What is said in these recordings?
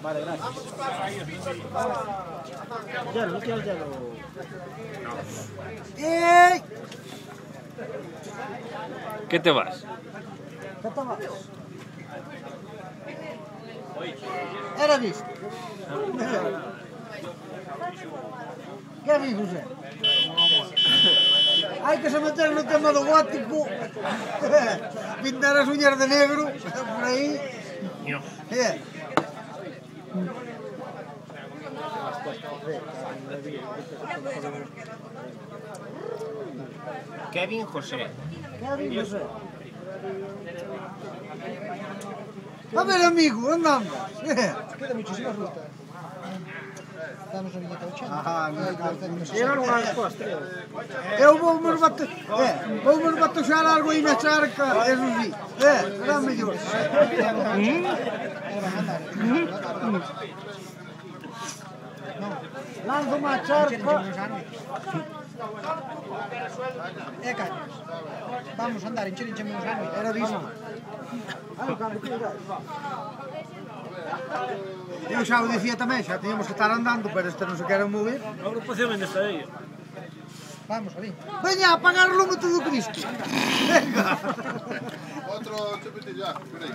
Vale, gracias. Hielo, ¿no quieres hielo? ¡Ey! ¿Qué te vas? ¿Qué te vas? Era visto. ¿Qué vi, José? Hai que se meter no tema do gótico. Pintar as uñas de negro, por aí. Kevin José. Kevin José. A ver, amigo, onde andas? Queda muchísimas rutas. Damos a viñeta 80. Era algo resposta. Eu vou-me batoxar algo aí na charca, eso sí. Será mellor. Lanzo má charca. Cañas. Vamos a andar, enchemos uns anos. Era visto. Eu xa o dicía tamén, xa teníamos que estar andando, pero este non se quere mover. A agrupación ainda está aí. Vamos, ali. Veña, a apagar o lume todo Cristo. Venga. Otro chupitillo, por ahí.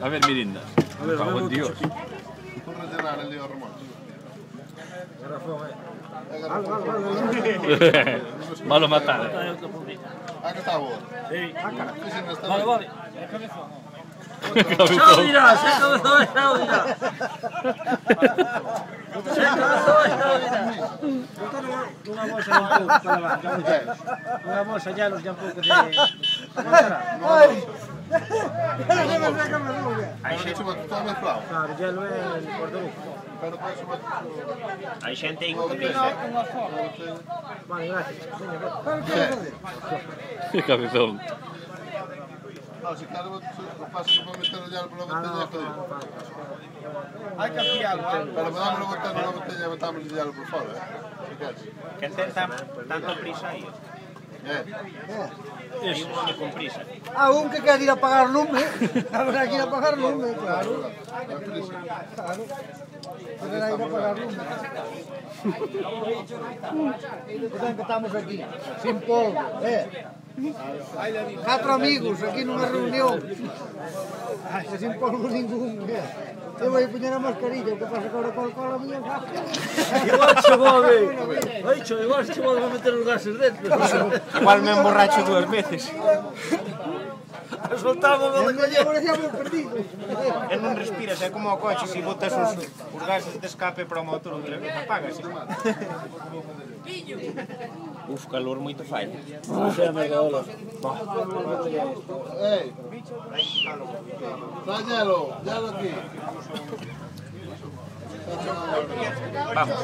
A ver, mirindas. Cago en Dios. Por rellenar el lío Ramón. Malo matar. Ah, que está vos. Sí. Vale, vale. Xa o dirás, xa comezou, xa o dirás. Xa comezou, xa o dirás. Unha bolsa de un pouco para levar, unha bolsa ya nos ya un pouco de... Ai! Aí chama todo mezclado. Claro, hielo é el portugués. Pero para chama Hai xente aí con camisa. Vale, gracias. Qué cabezón. No, si claro, pasa que puedo meter ya por la botella, joder. Hai que afiarlo, Pero me damos la botella, metamos el hielo por fuera, si quieres. que ten tanto prisa aí. Hai un home con prisa. Ah, un que quer ir a apagar lume. Habrá que ir a apagar lume, claro. Claro. Habrá ir a apagar lume. Pues que estamos aquí, sin polvo, 4 amigos aquí nunha reunión. Sin polvo ningún, Eu vou poñer a mascarilla, o que pasa que ahora con alcohol a miña Igual chegou, igual chegou a meter os gases dentro. Igual me emborracho 2 veces. Soltamos o de coñer. E non respiras, é como o coche, se botas os gases de escape para o motor outra vez, apagas. Uf, calor moito fai. ¡Ey! ¡Trae hielo! ¡Hielo aquí! Vamos.